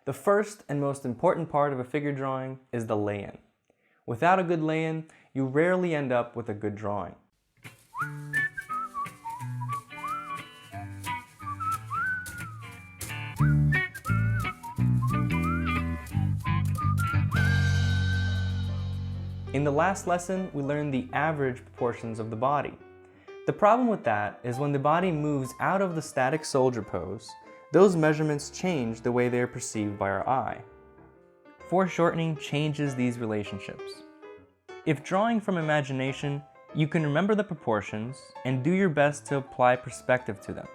The first and most important part of a figure drawing is the lay-in. Without a good lay-in, you rarely end up with a good drawing. In the last lesson, we learned the average proportions of the body. The problem with that is when the body moves out of the static soldier pose, those measurements change the way they are perceived by our eye. Foreshortening changes these relationships. If drawing from imagination, you can remember the proportions and do your best to apply perspective to them.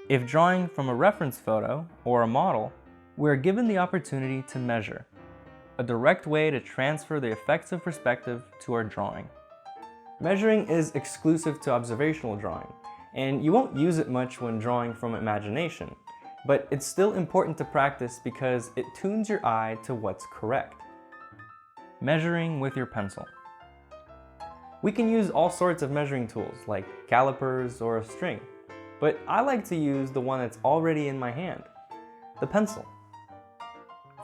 If drawing from a reference photo or a model, we are given the opportunity to measure, a direct way to transfer the effects of perspective to our drawing. Measuring is exclusive to observational drawing, and you won't use it much when drawing from imagination, but it's still important to practice because it tunes your eye to what's correct. Measuring with your pencil. We can use all sorts of measuring tools like calipers or a string, but I like to use the one that's already in my hand, the pencil.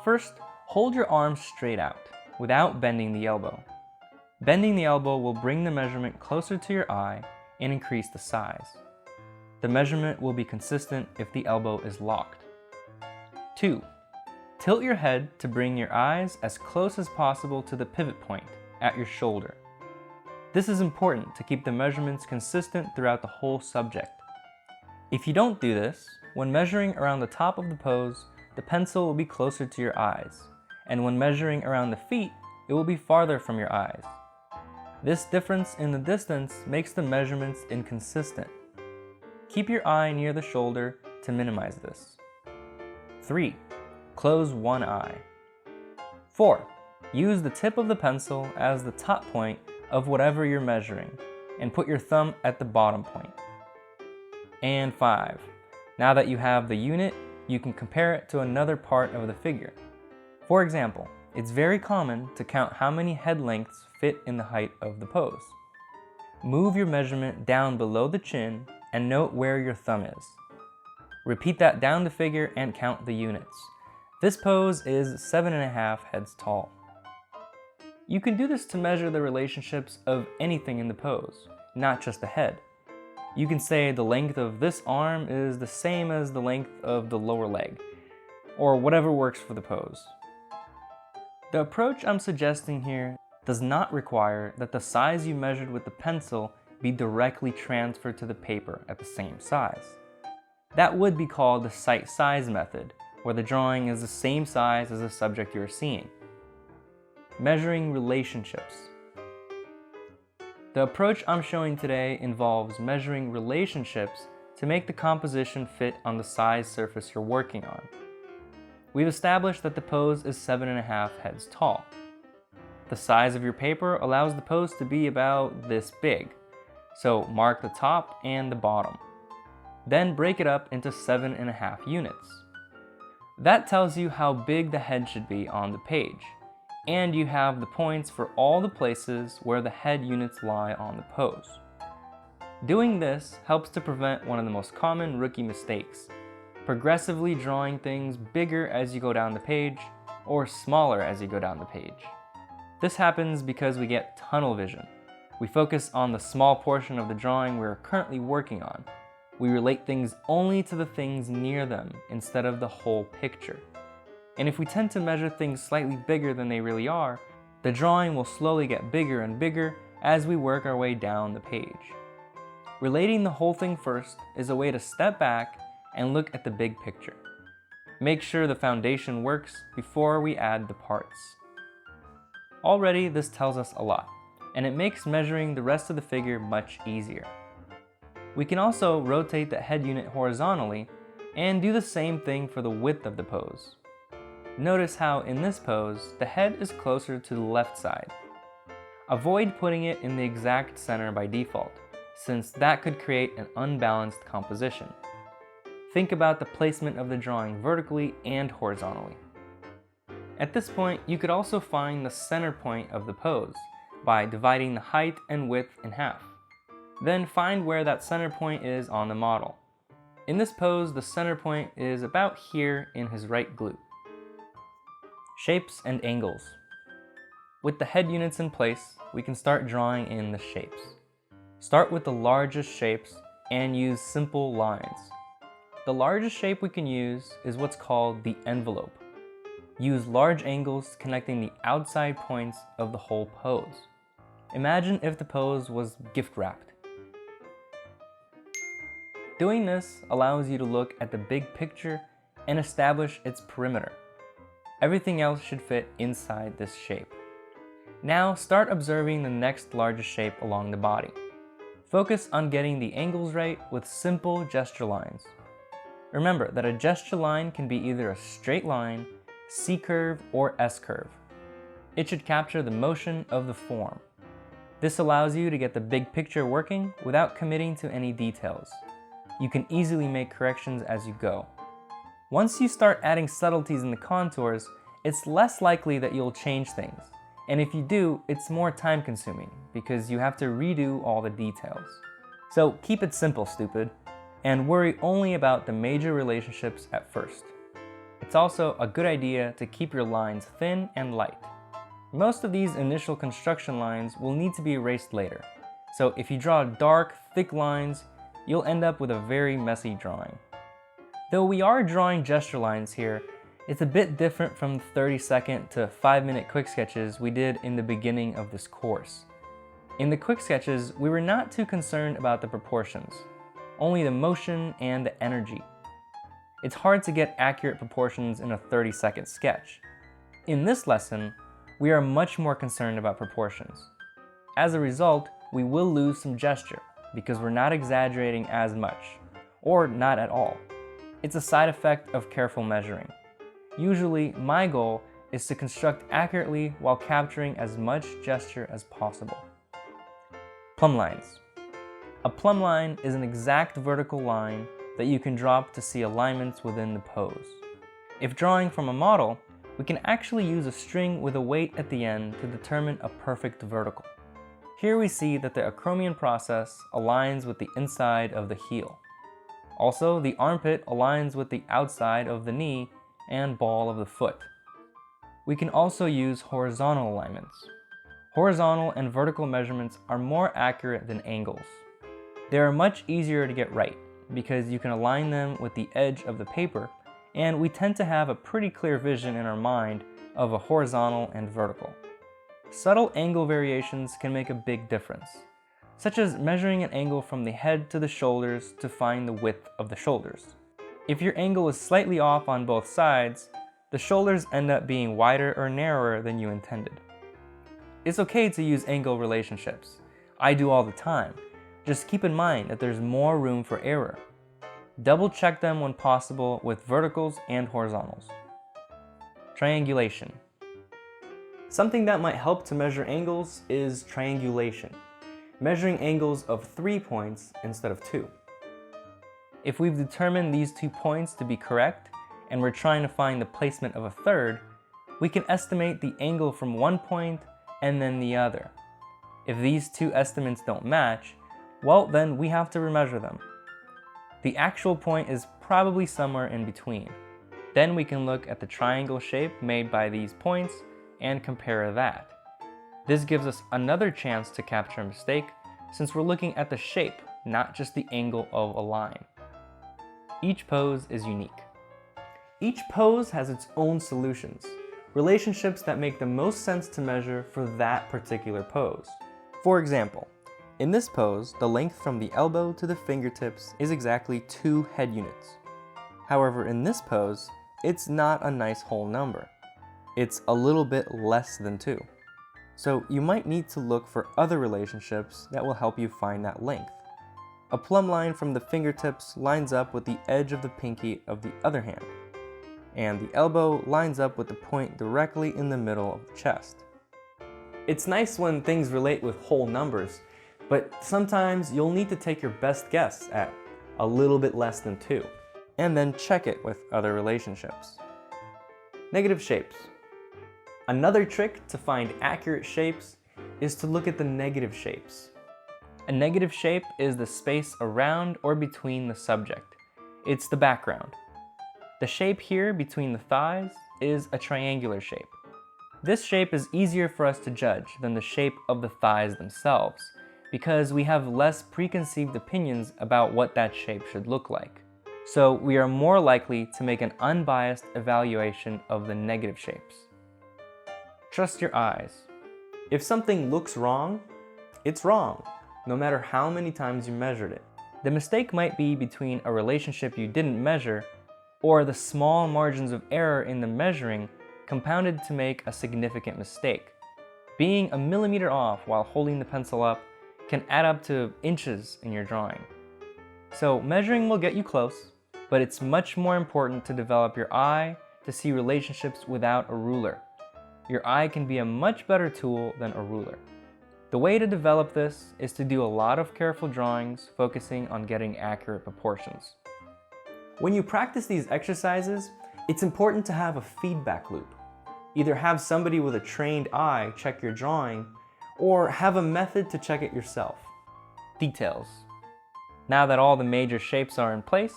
First, hold your arm straight out without bending the elbow. Bending the elbow will bring the measurement closer to your eye and increase the size. The measurement will be consistent if the elbow is locked. 2. Tilt your head to bring your eyes as close as possible to the pivot point at your shoulder. This is important to keep the measurements consistent throughout the whole subject. If you don't do this, when measuring around the top of the pose, the pencil will be closer to your eyes, and when measuring around the feet, it will be farther from your eyes. This difference in the distance makes the measurements inconsistent. Keep your eye near the shoulder to minimize this. 3. Close one eye. 4. Use the tip of the pencil as the top point of whatever you're measuring, and put your thumb at the bottom point. And 5. Now that you have the unit, you can compare it to another part of the figure. For example, it's very common to count how many head lengths fit in the height of the pose. Move your measurement down below the chin and note where your thumb is. Repeat that down the figure and count the units. This pose is 7.5 heads tall. You can do this to measure the relationships of anything in the pose, not just the head. You can say the length of this arm is the same as the length of the lower leg, or whatever works for the pose. The approach I'm suggesting here does not require that the size you measured with the pencil be directly transferred to the paper at the same size. That would be called the sight size method, where the drawing is the same size as the subject you are seeing. Measuring relationships. The approach I'm showing today involves measuring relationships to make the composition fit on the size surface you're working on. We've established that the pose is 7.5 heads tall. The size of your paper allows the pose to be about this big, so mark the top and the bottom. Then break it up into 7.5 units. That tells you how big the head should be on the page, and you have the points for all the places where the head units lie on the pose. Doing this helps to prevent one of the most common rookie mistakes, progressively drawing things bigger as you go down the page or smaller as you go down the page. This happens because we get tunnel vision. We focus on the small portion of the drawing we're currently working on. We relate things only to the things near them instead of the whole picture. And if we tend to measure things slightly bigger than they really are, the drawing will slowly get bigger and bigger as we work our way down the page. Relating the whole thing first is a way to step back and look at the big picture. Make sure the foundation works before we add the parts. Already this tells us a lot, and it makes measuring the rest of the figure much easier. We can also rotate the head unit horizontally and do the same thing for the width of the pose. Notice how in this pose, the head is closer to the left side. Avoid putting it in the exact center by default, since that could create an unbalanced composition. Think about the placement of the drawing vertically and horizontally. At this point, you could also find the center point of the pose by dividing the height and width in half. Then find where that center point is on the model. In this pose, the center point is about here in his right glute. Shapes and angles. With the head units in place, we can start drawing in the shapes. Start with the largest shapes and use simple lines. The largest shape we can use is what's called the envelope. Use large angles connecting the outside points of the whole pose. Imagine if the pose was gift wrapped. Doing this allows you to look at the big picture and establish its perimeter. Everything else should fit inside this shape. Now start observing the next largest shape along the body. Focus on getting the angles right with simple gesture lines. Remember that a gesture line can be either a straight line, C-curve, or S-curve. It should capture the motion of the form. This allows you to get the big picture working without committing to any details. You can easily make corrections as you go. Once you start adding subtleties in the contours, it's less likely that you'll change things. And if you do, it's more time consuming because you have to redo all the details. So keep it simple, stupid, and worry only about the major relationships at first. It's also a good idea to keep your lines thin and light. Most of these initial construction lines will need to be erased later. So if you draw dark, thick lines, you'll end up with a very messy drawing. Though we are drawing gesture lines here, it's a bit different from the 30-second to 5-minute quick sketches we did in the beginning of this course. In the quick sketches, we were not too concerned about the proportions, only the motion and the energy. It's hard to get accurate proportions in a 30-second sketch. In this lesson, we are much more concerned about proportions. As a result, we will lose some gesture because we're not exaggerating as much, or not at all. It's a side effect of careful measuring. Usually, my goal is to construct accurately while capturing as much gesture as possible. Plumb lines. A plumb line is an exact vertical line that you can drop to see alignments within the pose. If drawing from a model, we can actually use a string with a weight at the end to determine a perfect vertical. Here we see that the acromion process aligns with the inside of the heel. Also, the armpit aligns with the outside of the knee and ball of the foot. We can also use horizontal alignments. Horizontal and vertical measurements are more accurate than angles. They are much easier to get right because you can align them with the edge of the paper, and we tend to have a pretty clear vision in our mind of a horizontal and vertical. Subtle angle variations can make a big difference, such as measuring an angle from the head to the shoulders to find the width of the shoulders. If your angle is slightly off on both sides, the shoulders end up being wider or narrower than you intended. It's okay to use angle relationships. I do all the time. Just keep in mind that there's more room for error. Double check them when possible with verticals and horizontals. Triangulation. Something that might help to measure angles is triangulation, measuring angles of 3 points instead of 2. If we've determined these 2 points to be correct, and we're trying to find the placement of a third, we can estimate the angle from one point and then the other. If these 2 estimates don't match, well then we have to remeasure them. The actual point is probably somewhere in between. Then we can look at the triangle shape made by these points and compare that. This gives us another chance to capture a mistake since we're looking at the shape, not just the angle of a line. Each pose is unique. Each pose has its own solutions, relationships that make the most sense to measure for that particular pose. For example, in this pose, the length from the elbow to the fingertips is exactly 2 head units. However, in this pose, it's not a nice whole number. It's a little bit less than 2. So you might need to look for other relationships that will help you find that length. A plumb line from the fingertips lines up with the edge of the pinky of the other hand, and the elbow lines up with the point directly in the middle of the chest. It's nice when things relate with whole numbers, but sometimes you'll need to take your best guess at a little bit less than 2, and then check it with other relationships. Negative shapes. Another trick to find accurate shapes is to look at the negative shapes. A negative shape is the space around or between the subject. It's the background. The shape here between the thighs is a triangular shape. This shape is easier for us to judge than the shape of the thighs themselves because we have less preconceived opinions about what that shape should look like. So we are more likely to make an unbiased evaluation of the negative shapes. Trust your eyes. If something looks wrong, it's wrong, no matter how many times you measured it. The mistake might be between a relationship you didn't measure or the small margins of error in the measuring compounded to make a significant mistake. Being a millimeter off while holding the pencil up can add up to inches in your drawing. So measuring will get you close, but it's much more important to develop your eye to see relationships without a ruler. Your eye can be a much better tool than a ruler. The way to develop this is to do a lot of careful drawings focusing on getting accurate proportions. When you practice these exercises, it's important to have a feedback loop. Either have somebody with a trained eye check your drawing, or have a method to check it yourself. Details. Now that all the major shapes are in place,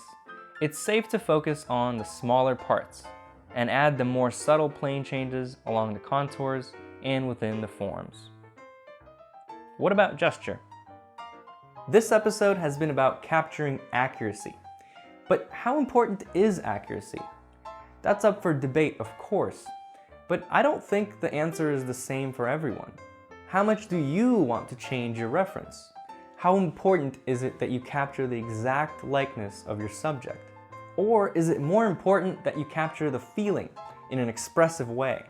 it's safe to focus on the smaller parts and add the more subtle plane changes along the contours and within the forms. What about gesture? This episode has been about capturing accuracy. But how important is accuracy? That's up for debate, of course, but I don't think the answer is the same for everyone. How much do you want to change your reference? How important is it that you capture the exact likeness of your subject? Or is it more important that you capture the feeling in an expressive way?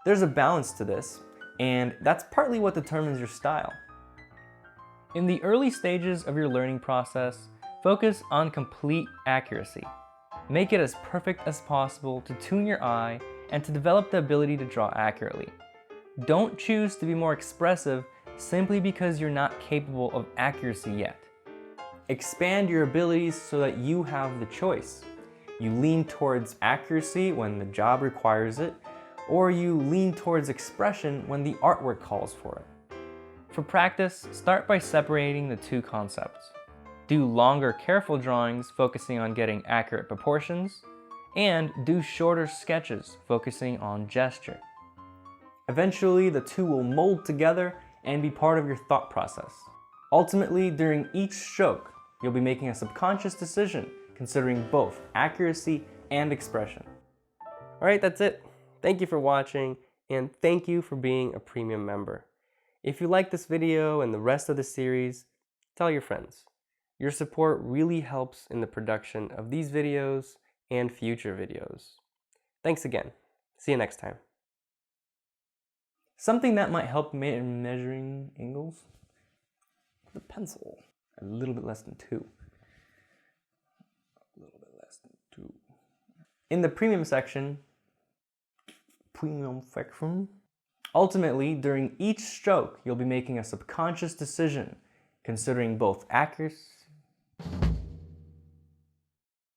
There's a balance to this, and that's partly what determines your style. In the early stages of your learning process, focus on complete accuracy. Make it as perfect as possible to tune your eye and to develop the ability to draw accurately. Don't choose to be more expressive simply because you're not capable of accuracy yet. Expand your abilities so that you have the choice. You lean towards accuracy when the job requires it, or you lean towards expression when the artwork calls for it. For practice, start by separating the two concepts. Do longer, careful drawings focusing on getting accurate proportions, and do shorter sketches focusing on gesture. Eventually, the two will mold together and be part of your thought process. Ultimately, during each stroke, you'll be making a subconscious decision considering both accuracy and expression. All right, that's it. Thank you for watching, and thank you for being a premium member. If you like this video and the rest of the series, tell your friends. Your support really helps in the production of these videos and future videos. Thanks again. See you next time. Something that might help measuring angles, the pencil, a little bit less than 2. A little bit less than 2. In the premium section, ultimately, during each stroke, you'll be making a subconscious decision considering both accuracy